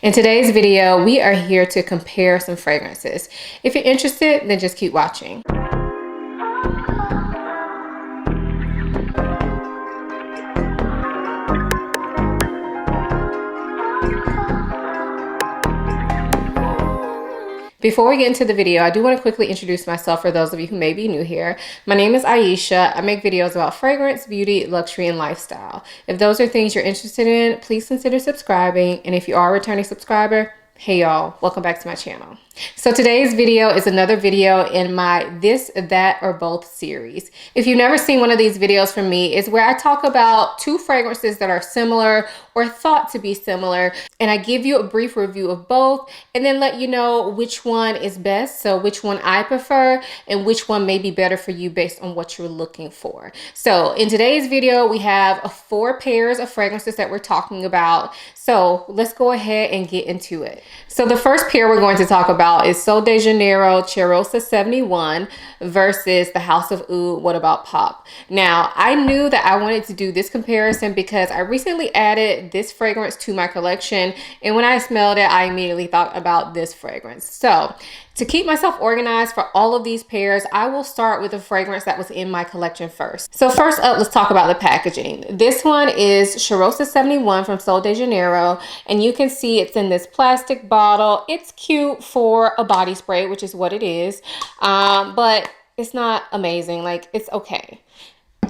In today's video, we are here to compare some fragrances. If you're interested, then just keep watching. Before we get into the video, I do want to quickly introduce myself for those of you who may be new here. My name is Aisha. I make videos about fragrance, beauty, luxury, and lifestyle. If those are things you're interested in, please consider subscribing. And if you are a returning subscriber, hey y'all, welcome back to my channel. So today's video is another video in my This, That, or Both series. If you've never seen one of these videos from me, it's where I talk about two fragrances that are similar or thought to be similar, and I give you a brief review of both and then let you know which one is best, so which one I prefer and which one may be better for you based on what you're looking for. So in today's video, we have 4 pairs of fragrances that we're talking about. So let's go ahead and get into it. So the first pair we're going to talk about is Sol de Janeiro Cheirosa 71 versus the House of Oud What About Pop. Now, I knew that I wanted to do this comparison because I recently added this fragrance to my collection, and when I smelled it, I immediately thought about this fragrance. So to keep myself organized for all of these pairs, I will start with the fragrance that was in my collection first. So first up, let's talk about the packaging. This one is Cheirosa 71 from Sol de Janeiro, and you can see it's in this plastic bottle. It's cute for a body spray, which is what it is, but it's not amazing. Like, it's okay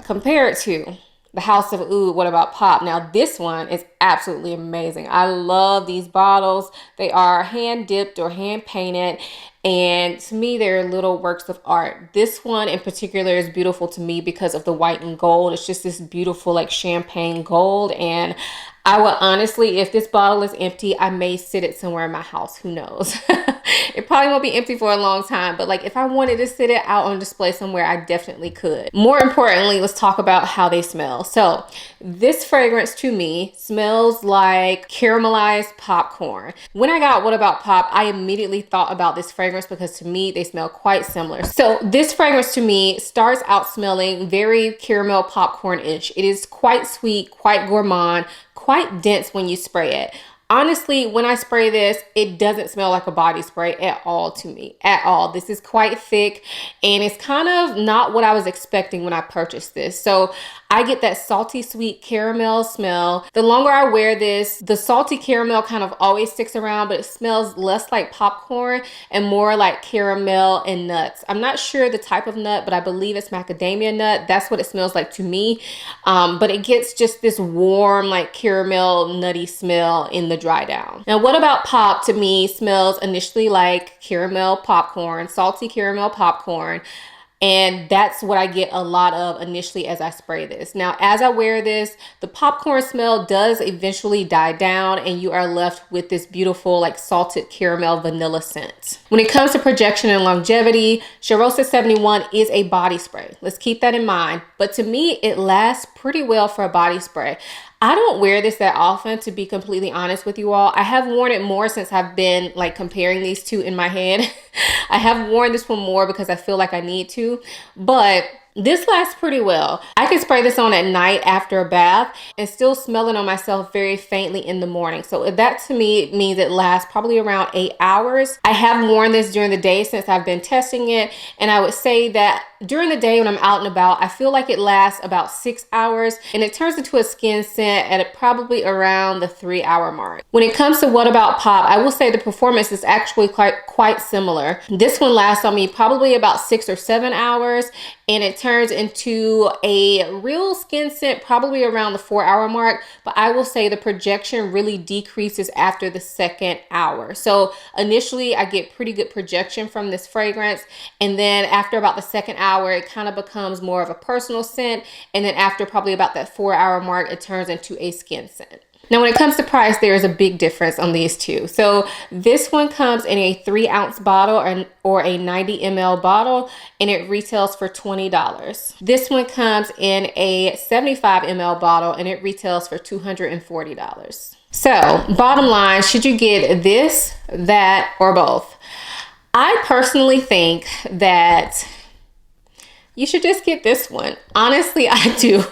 compared to the House of Oud What About Pop. Now this one is absolutely amazing. I love these bottles. They are hand dipped or hand painted, and to me they're little works of art. This one in particular is beautiful to me because of the white and gold. It's just this beautiful like champagne gold, and I would honestly, if this bottle is empty, I may sit it somewhere in my house. Who knows? It probably won't be empty for a long time, but like if I wanted to sit it out on display somewhere, I definitely could. More importantly, let's talk about how they smell. So this fragrance to me smells like caramelized popcorn. When I got What About Pop, I immediately thought about this fragrance because to me, they smell quite similar. So this fragrance to me starts out smelling very caramel popcorn-ish. It is quite sweet, quite gourmand, quite dense when you spray it. Honestly, when I spray this, it doesn't smell like a body spray at all to me, at all. This is quite thick, and it's kind of not what I was expecting when I purchased this. So I get that salty, sweet caramel smell. The longer I wear this, the salty caramel kind of always sticks around, but it smells less like popcorn and more like caramel and nuts. I'm not sure the type of nut, but I believe it's macadamia nut. That's what it smells like to me. But it gets just this warm, like caramel, nutty smell in the dry down. Now, What About Pop to me smells initially like caramel popcorn, salty caramel popcorn. And that's what I get a lot of initially as I spray this. Now, as I wear this, the popcorn smell does eventually die down and you are left with this beautiful like salted caramel vanilla scent. When it comes to projection and longevity, Cheirosa 71 is a body spray. Let's keep that in mind. But to me, it lasts pretty well for a body spray. I don't wear this that often, to be completely honest with you all. I have worn it more since I've been like comparing these two in my head. I have worn this one more because I feel like I need to, but this lasts pretty well. I can spray this on at night after a bath and still smell it on myself very faintly in the morning. So that to me means it lasts probably around 8 hours. I have worn this during the day since I've been testing it, and I would say that during the day when I'm out and about, I feel like it lasts about 6 hours, and it turns into a skin scent at probably around the 3-hour mark. When it comes to What About Pop, I will say the performance is actually quite similar. This one lasts on me probably about 6 or 7 hours, and it turns into a real skin scent probably around the 4-hour mark, but I will say the projection really decreases after the 2nd hour. So initially I get pretty good projection from this fragrance, and then after about the 2nd hour, it kind of becomes more of a personal scent, and then after probably about that 4-hour mark, it turns into a skin scent. Now, when it comes to price, there is a big difference on these two. So this one comes in a 3-ounce bottle or a 90 ml bottle, and it retails for $20. This one comes in a 75 ml bottle, and it retails for $240. So bottom line, should you get this, that, or both? I personally think that you should just get this one. Honestly, I do.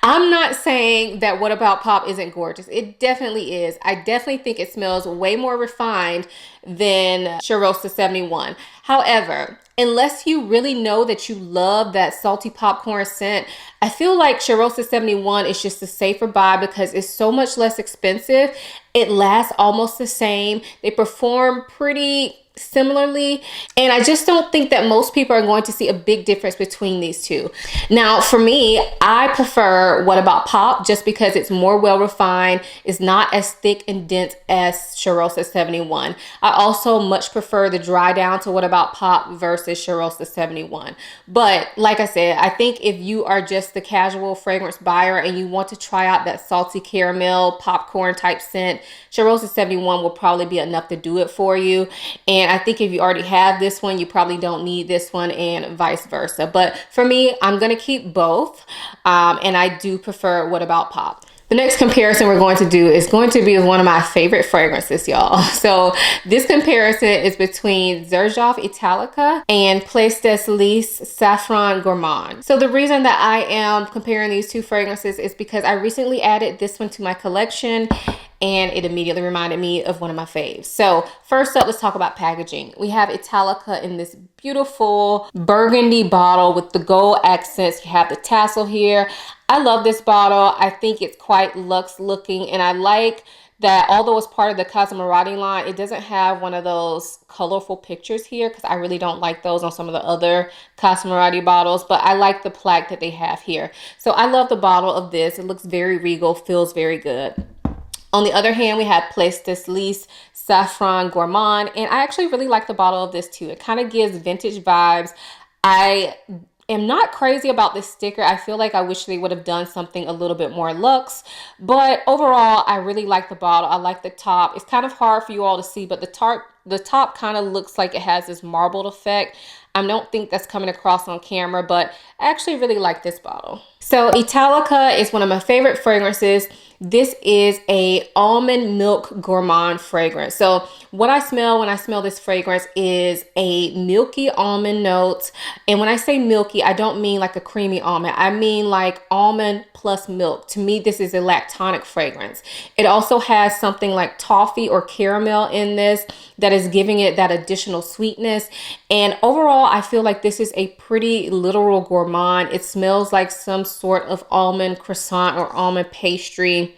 I'm not saying that What About Pop isn't gorgeous. It definitely is. I definitely think it smells way more refined than Xerjoff 71. However, unless you really know that you love that salty popcorn scent, I feel like Xerjoff 71 is just a safer buy because it's so much less expensive. It lasts almost the same. They perform pretty similarly, and I just don't think that most people are going to see a big difference between these two. Now for me, I prefer What About Pop just because it's more well refined. It's not as thick and dense as Xerjoff 71. I also much prefer the dry down to What About Pop versus Xerjoff 71. But like I said, I think if you are just the casual fragrance buyer and you want to try out that salty caramel popcorn type scent, Xerjoff 71 will probably be enough to do it for you. And I think if you already have this one, you probably don't need this one, and vice versa. But for me, I'm going to keep both. And I do prefer What About Pop. The next comparison we're going to do is going to be one of my favorite fragrances, y'all. So this comparison is between Xerjoff Italica and Place des Lys Saffron Gourmand. So the reason that I am comparing these two fragrances is because I recently added this one to my collection, and it immediately reminded me of one of my faves. So first up, let's talk about packaging. We have Italica in this beautiful burgundy bottle with the gold accents. You have the tassel here. I love this bottle. I think it's quite luxe looking, and I like that although it's part of the Cosmopolitan line, it doesn't have one of those colorful pictures here because I really don't like those on some of the other Cosmopolitan bottles, but I like the plaque that they have here. So I love the bottle of this. It looks very regal, feels very good. On the other hand, we have Place des Lys Saffron Gourmand, and I actually really like the bottle of this too. It kind of gives vintage vibes. I am not crazy about this sticker. I feel like I wish they would have done something a little bit more luxe, but overall, I really like the bottle. I like the top. It's kind of hard for you all to see, but the top kind of looks like it has this marbled effect. I don't think that's coming across on camera, but I actually really like this bottle. So Italica is one of my favorite fragrances. This is a almond milk gourmand fragrance. So what I smell when I smell this fragrance is a milky almond note. And when I say milky, I don't mean like a creamy almond. I mean like almond plus milk. To me, this is a lactonic fragrance. It also has something like toffee or caramel in this that is giving it that additional sweetness. And overall, I feel like this is a pretty literal gourmand. It smells like some sort of almond croissant or almond pastry.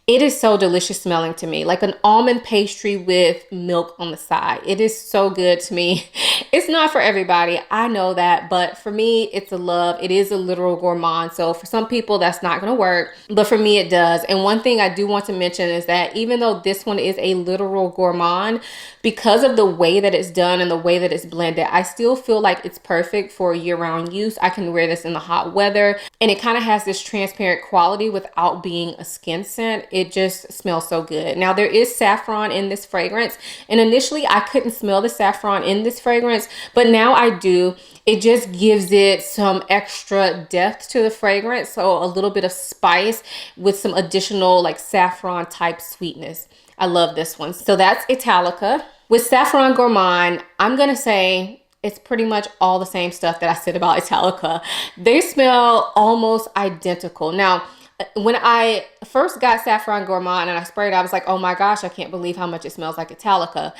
It is so delicious smelling to me, like an almond pastry with milk on the side. It is so good to me. It's not for everybody, I know that, but for me, it's a love. It is a literal gourmand. So for some people, that's not going to work, but for me, it does. And one thing I do want to mention is that even though this one is a literal gourmand, because of the way that it's done and the way that it's blended, I still feel like it's perfect for year-round use. I can wear this in the hot weather, and it kind of has this transparent quality without being a skin scent. It just smells so good. Now there is saffron in this fragrance, and initially I couldn't smell the saffron in this fragrance, but now I do. It just gives it some extra depth to the fragrance, so a little bit of spice with some additional like saffron type sweetness. I love this one. So that's Italica. With Saffron Gourmand, I'm gonna say it's pretty much all the same stuff that I said about Italica. They smell almost identical. Now, when I first got Saffron Gourmand and I sprayed it, I was like, oh my gosh, I can't believe how much it smells like Italica.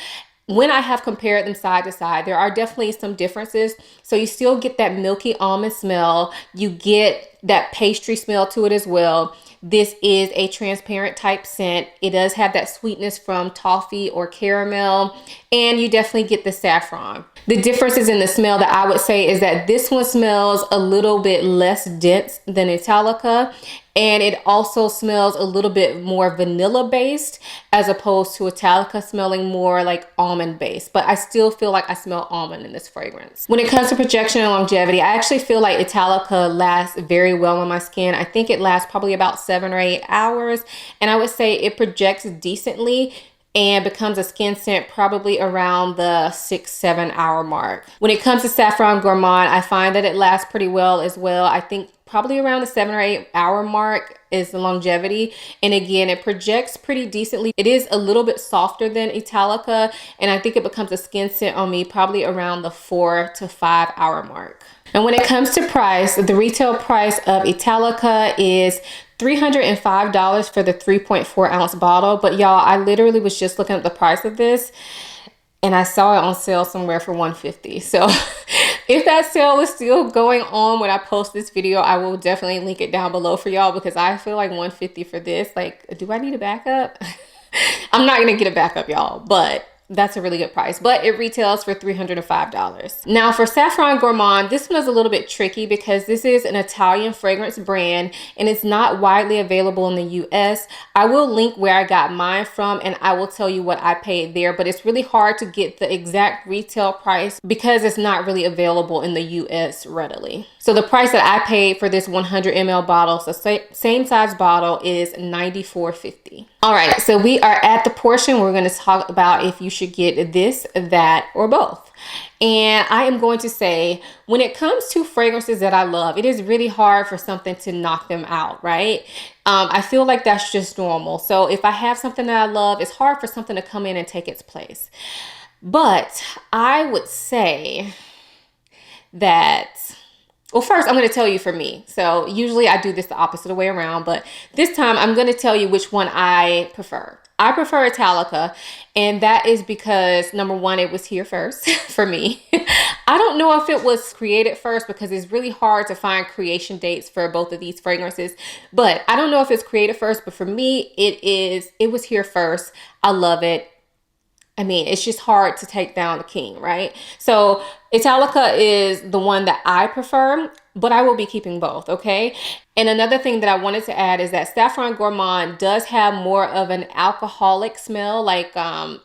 When I have compared them side to side, there are definitely some differences. So you still get that milky almond smell. You get that pastry smell to it as well. This is a transparent type scent. It does have that sweetness from toffee or caramel, and you definitely get the saffron. The differences in the smell that I would say is that this one smells a little bit less dense than Italica, and it also smells a little bit more vanilla based as opposed to Italica smelling more like almond based, but I still feel like I smell almond in this fragrance. When it comes to projection and longevity, I actually feel like Italica lasts very well on my skin. I think it lasts probably about 7 or 8 hours, and I would say it projects decently and becomes a skin scent probably around the 6-7 hour mark. When it comes to Saffron Gourmand, I find that it lasts pretty well as well. I think probably around the 7 or 8 hour mark is the longevity. And again, it projects pretty decently. It is a little bit softer than Italica, and I think it becomes a skin scent on me probably around the 4 to 5 hour mark. And when it comes to price, the retail price of Italica is $305 for the 3.4 ounce bottle. But y'all, I literally was just looking at the price of this and I saw it on sale somewhere for $150. So if that sale is still going on when I post this video, I will definitely link it down below for y'all, because I feel like $150 for this, like, do I need a backup? I'm not gonna get a backup, y'all, but that's a really good price. But it retails for $305. Now for Saffron Gourmand, this one is a little bit tricky because this is an Italian fragrance brand and it's not widely available in the US. I will link where I got mine from and I will tell you what I paid there, but it's really hard to get the exact retail price because it's not really available in the US readily. So the price that I paid for this 100 ml bottle, so same size bottle, is $94.50. All right, so we are at the portion where we're going to talk about if you should get this, that, or both. And I am going to say, when it comes to fragrances that I love, it is really hard for something to knock them out, right? I feel like that's just normal. So if I have something that I love, it's hard for something to come in and take its place. But I would say that, well, first, I'm going to tell you for me. So usually I do this the opposite way around, but this time I'm going to tell you which one I prefer. I prefer Italica, and that is because, number one, it was here first for me. I don't know if it was created first because it's really hard to find creation dates for both of these fragrances, but I don't know if it's created first, but for me, it was here first. I love it. I mean, it's just hard to take down the king, right? So Italica is the one that I prefer, but I will be keeping both, okay? And another thing that I wanted to add is that Saffron Gourmand does have more of an alcoholic smell, like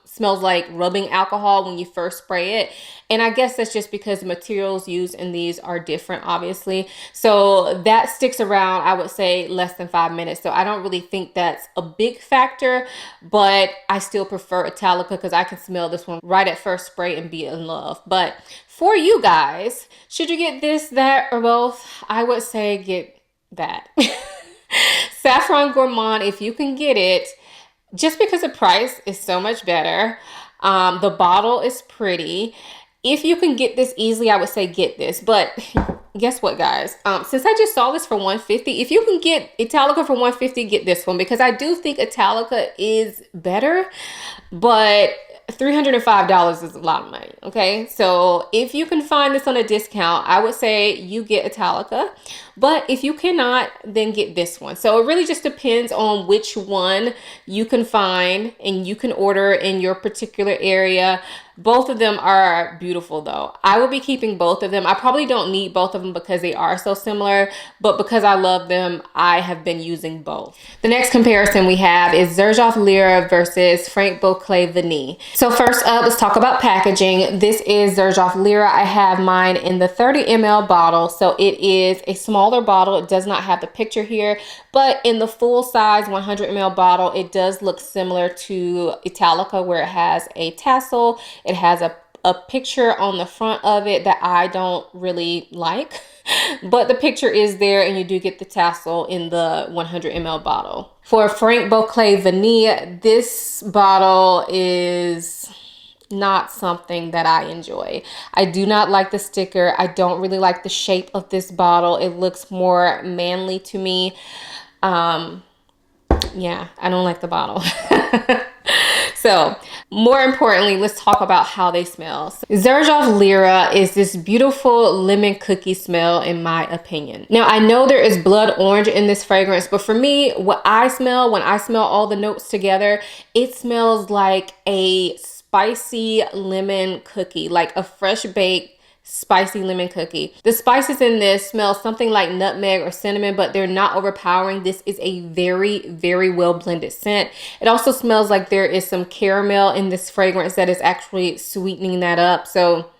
smells like rubbing alcohol when you first spray it. And I guess that's just because the materials used in these are different, obviously. So that sticks around, I would say, less than 5 minutes. So I don't really think that's a big factor, but I still prefer Italica because I can smell this one right at first spray and be in love. But for you guys, should you get this, that, or both? I would say get that. Saffron Gourmand, if you can get it, just because the price is so much better. The bottle is pretty. If you can get this easily, I would say get this. But guess what, guys? Since I just saw this for $150, if you can get Italica for $150, get this one, because I do think Italica is better, but $305 is a lot of money, okay? So if you can find this on a discount, I would say you get Italica, but if you cannot, then get this one. So it really just depends on which one you can find and you can order in your particular area. Both of them are beautiful though. I will be keeping both of them. I probably don't need both of them because they are so similar, but because I love them, I have been using both. The next comparison we have is Xerjoff Lyra versus Frank Beauclerk Vanille. So first up, let's talk about packaging. This is Xerjoff Lyra. I have mine in the 30 ml bottle. So it is a smaller bottle. It does not have the picture here, but in the full size 100 ml bottle, it does look similar to Italica, where it has a tassel. It has a picture on the front of it that I don't really like, but the picture is there and you do get the tassel in the 100 ml bottle. For Frank Beauclerk Vanille, this bottle is not something that I enjoy. I do not like the sticker. I don't really like the shape of this bottle. It looks more manly to me. Yeah, I don't like the bottle. So more importantly, let's talk about how they smell. So, Xerjoff Lyra is this beautiful lemon cookie smell, in my opinion. Now, I know there is blood orange in this fragrance, but for me, what I smell when I smell all the notes together, it smells like a spicy lemon cookie, like a fresh baked spicy lemon cookie. The spices in this smell something like nutmeg or cinnamon, but they're not overpowering. This is a very, very well blended scent. It also smells like there is some caramel in this fragrance that is actually sweetening that up. So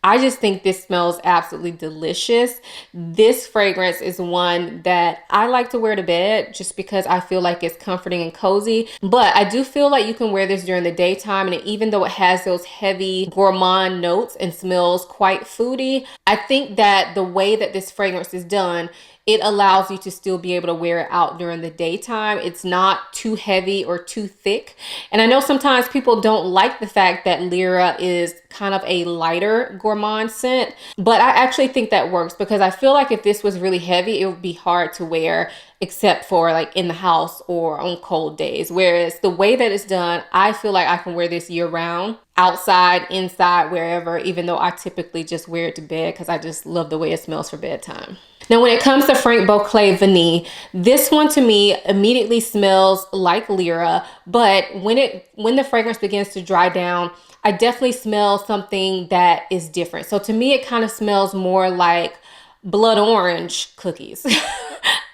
I just think this smells absolutely delicious. This fragrance is one that I like to wear to bed just because I feel like it's comforting and cozy. But I do feel like you can wear this during the daytime, and even though it has those heavy gourmand notes and smells quite foody, I think that the way that this fragrance is done, it allows you to still be able to wear it out during the daytime. It's not too heavy or too thick. And I know sometimes people don't like the fact that Lyra is kind of a lighter gourmand scent, but I actually think that works because I feel like if this was really heavy, it would be hard to wear except for like in the house or on cold days. Whereas the way that it's done, I feel like I can wear this year round, outside, inside, wherever, even though I typically just wear it to bed because I just love the way it smells for bedtime. Now, when it comes to Frank Beauclair Vanille, this one to me immediately smells like Lyra, but when the fragrance begins to dry down, I definitely smell something that is different. So to me, it kind of smells more like blood orange cookies.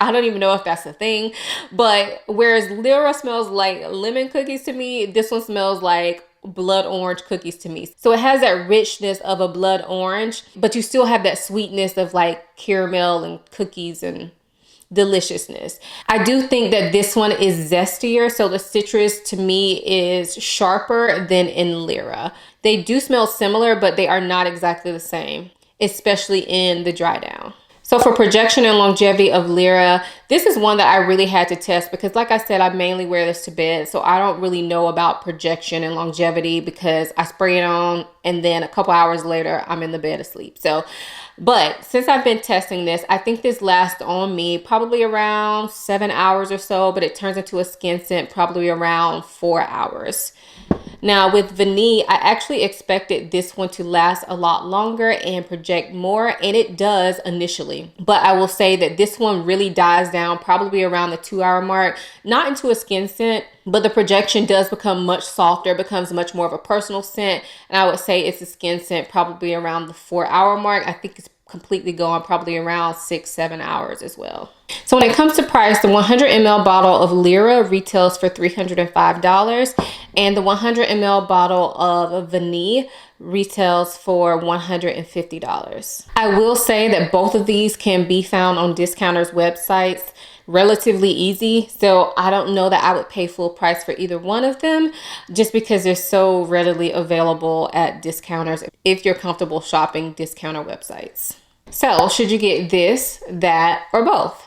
I don't even know if that's a thing, but whereas Lyra smells like lemon cookies to me, this one smells like blood orange cookies to me. So it has that richness of a blood orange, but you still have that sweetness of like caramel and cookies and deliciousness. I do think that this one is zestier, so the citrus to me is sharper than in Lyra. They do smell similar, but they are not exactly the same, especially in the dry down. So for projection and longevity of Lyra, this is one that I really had to test because like I said, I mainly wear this to bed. So I don't really know about projection and longevity because I spray it on and then a couple hours later, I'm in the bed asleep. But since I've been testing this, I think this lasts on me probably around 7 hours or so, but it turns into a skin scent probably around 4 hours. Now with Vanille, I actually expected this one to last a lot longer and project more, and it does initially. But I will say that this one really dies down probably around the 2 hour mark, not into a skin scent, but the projection does become much softer, becomes much more of a personal scent. And I would say it's a skin scent probably around the 4 hour mark. I think it's completely gone probably around 6-7 hours as well. So when it comes to price, the 100 ml bottle of Lyra retails for $305 and the 100 ml bottle of Vanille retails for $150. I will say that both of these can be found on discounters' websites relatively easy, so I don't know that I would pay full price for either one of them just because they're so readily available at discounters if you're comfortable shopping discounter websites. So should you get this, that, or both?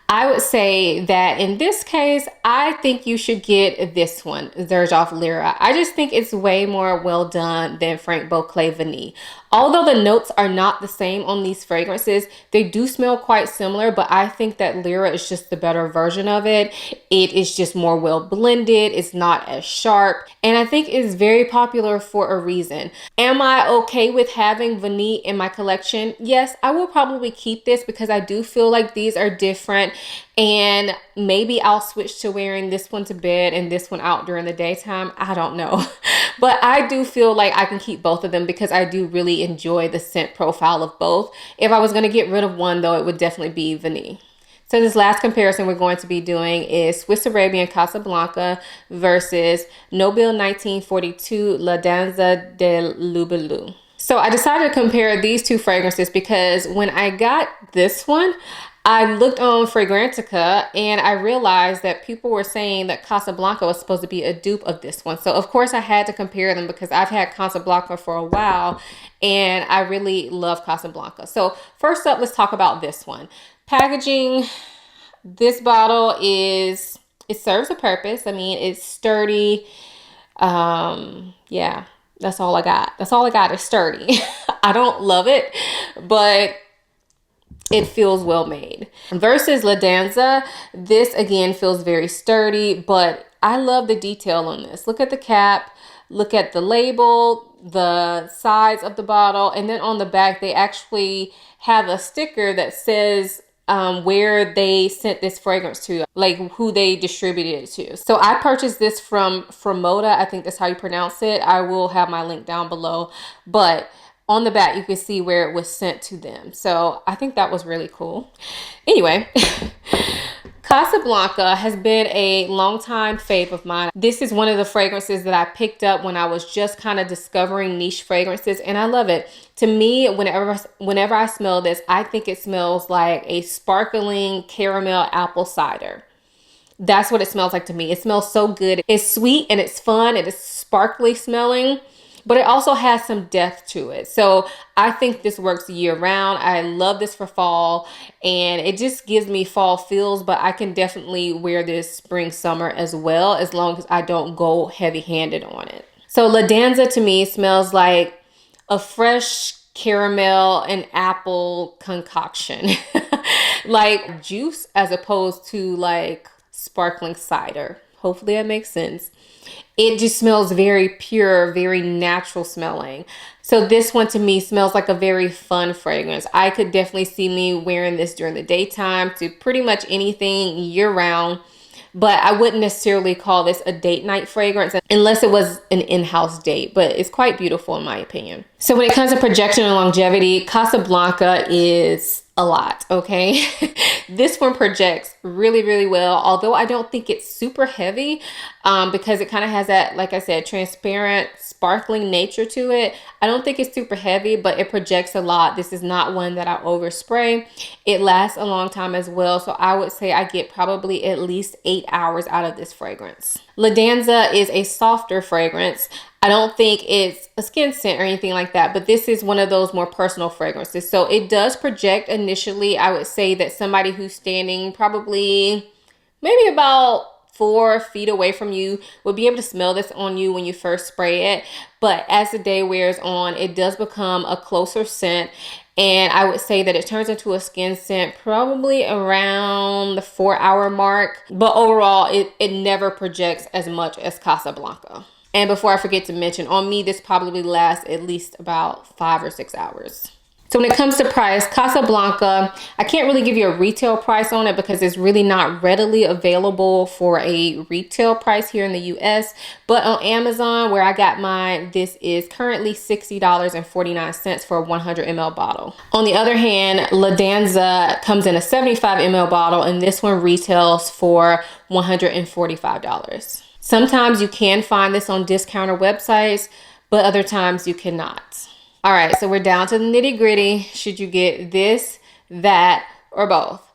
I would say that in this case, I think you should get this one, Xerjoff Lyra. I just think it's way more well done than Frank Beauclair Vanille. Although the notes are not the same on these fragrances, they do smell quite similar, but I think that Lyra is just the better version of it. It is just more well blended. It's not as sharp, and I think it's very popular for a reason. Am I okay with having Vanille in my collection? Yes, I will probably keep this because I do feel like these are different, and maybe I'll switch to wearing this one to bed and this one out during the daytime. I don't know. But I do feel like I can keep both of them because I do really enjoy the scent profile of both. If I was going to get rid of one though, it would definitely be Vanille. So this last comparison we're going to be doing is Swiss Arabian Casablanca versus Nobile 1942 La Danza del Lubelu. So I decided to compare these two fragrances because when I got this one, I looked on Fragrantica and I realized that people were saying that Casablanca was supposed to be a dupe of this one. So of course I had to compare them because I've had Casablanca for a while and I really love Casablanca. So first up, let's talk about this one. Packaging, this bottle it serves a purpose. I mean, it's sturdy. Yeah, that's all I got. That's all I got is sturdy. I don't love it, but it feels well made. Versus La Danza, this again feels very sturdy, but I love the detail on this. Look at the cap, look at the label, the size of the bottle, and then on the back they actually have a sticker that says where they sent this fragrance to, like who they distributed it to. So I purchased this from Moda. I think that's how you pronounce it. I will have my link down below, but on the back you can see where it was sent to them. So I think that was really cool. Anyway, Casablanca has been a long-time fave of mine. This is one of the fragrances that I picked up when I was just kind of discovering niche fragrances, and I love it. To me, whenever I smell this, I think it smells like a sparkling caramel apple cider. That's what it smells like to me. It smells so good. It's sweet and it's fun. It is sparkly smelling, but it also has some depth to it. So I think this works year round. I love this for fall, and it just gives me fall feels, but I can definitely wear this spring, summer as well, as long as I don't go heavy handed on it. So La Danza to me smells like a fresh caramel and apple concoction, like juice as opposed to like sparkling cider. Hopefully that makes sense. It just smells very pure, very natural smelling. So this one to me smells like a very fun fragrance. I could definitely see me wearing this during the daytime to pretty much anything year round. But I wouldn't necessarily call this a date night fragrance unless it was an in-house date, but it's quite beautiful in my opinion. So when it comes to projection and longevity, Casablanca is a lot, okay? This one projects really, really well, although I don't think it's super heavy because it kind of has that, like I said, transparent, sparkling nature to it. I don't think it's super heavy, but it projects a lot. This is not one that I overspray. It lasts a long time as well, so I would say I get probably at least 8 hours out of this fragrance. La Danza is a softer fragrance. I don't think it's a skin scent or anything like that, but this is one of those more personal fragrances. So it does project initially. I would say that somebody who's standing probably maybe about 4 feet away from you would be able to smell this on you when you first spray it. But as the day wears on, it does become a closer scent. And I would say that it turns into a skin scent probably around the 4-hour mark. But overall, it never projects as much as Casablanca. And before I forget to mention, on me, this probably lasts at least about 5 or 6 hours. So when it comes to price, Casablanca, I can't really give you a retail price on it because it's really not readily available for a retail price here in the US. But on Amazon, where I got mine, this is currently $60.49 for a 100 ml bottle. On the other hand, La Danza comes in a 75 ml bottle, and this one retails for $145. Sometimes you can find this on discounter websites, but other times you cannot. All right, so we're down to the nitty gritty. Should you get this, that, or both?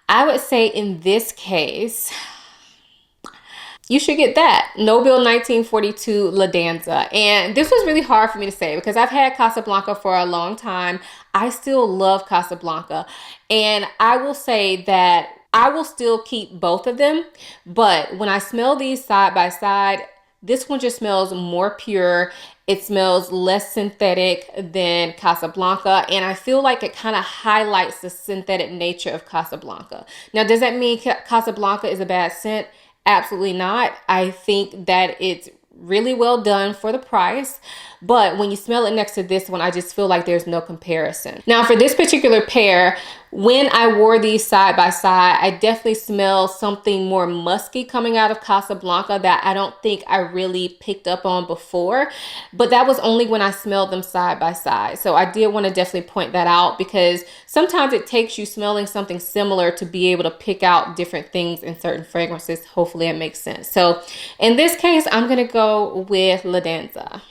I would say in this case, you should get that. Nobile 1942 La Danza. And this was really hard for me to say because I've had Casablanca for a long time. I still love Casablanca. And I will say that I will still keep both of them. But when I smell these side by side, this one just smells more pure. It smells less synthetic than Casablanca, and I feel like it kind of highlights the synthetic nature of Casablanca. Now, does that mean Casablanca is a bad scent? Absolutely not. I think that it's really well done for the price, but when you smell it next to this one, I just feel like there's no comparison. Now, for this particular pair, when I wore these side by side, I definitely smell something more musky coming out of Casablanca that I don't think I really picked up on before, but that was only when I smelled them side by side. So I did want to definitely point that out because sometimes it takes you smelling something similar to be able to pick out different things in certain fragrances. Hopefully it makes sense. So in this case, I'm going to go with La Danza.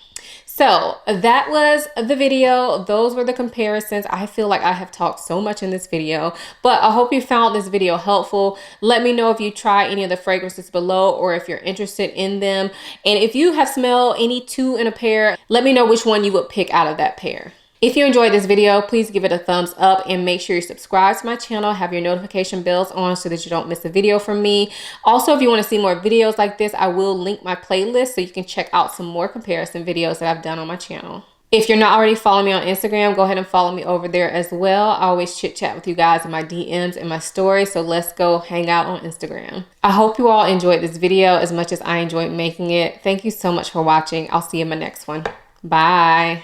So that was the video. Those were the comparisons. I feel like I have talked so much in this video, but I hope you found this video helpful. Let me know if you try any of the fragrances below or if you're interested in them. And if you have smelled any THOO in a pair, let me know which one you would pick out of that pair. If you enjoyed this video, please give it a thumbs up and make sure you subscribe to my channel, have your notification bells on so that you don't miss a video from me. Also, if you want to see more videos like this, I will link my playlist so you can check out some more comparison videos that I've done on my channel. If you're not already following me on Instagram, go ahead and follow me over there as well. I always chit chat with you guys in my DMs and my stories, so let's go hang out on Instagram. I hope you all enjoyed this video as much as I enjoyed making it. Thank you so much for watching. I'll see you in my next one. Bye.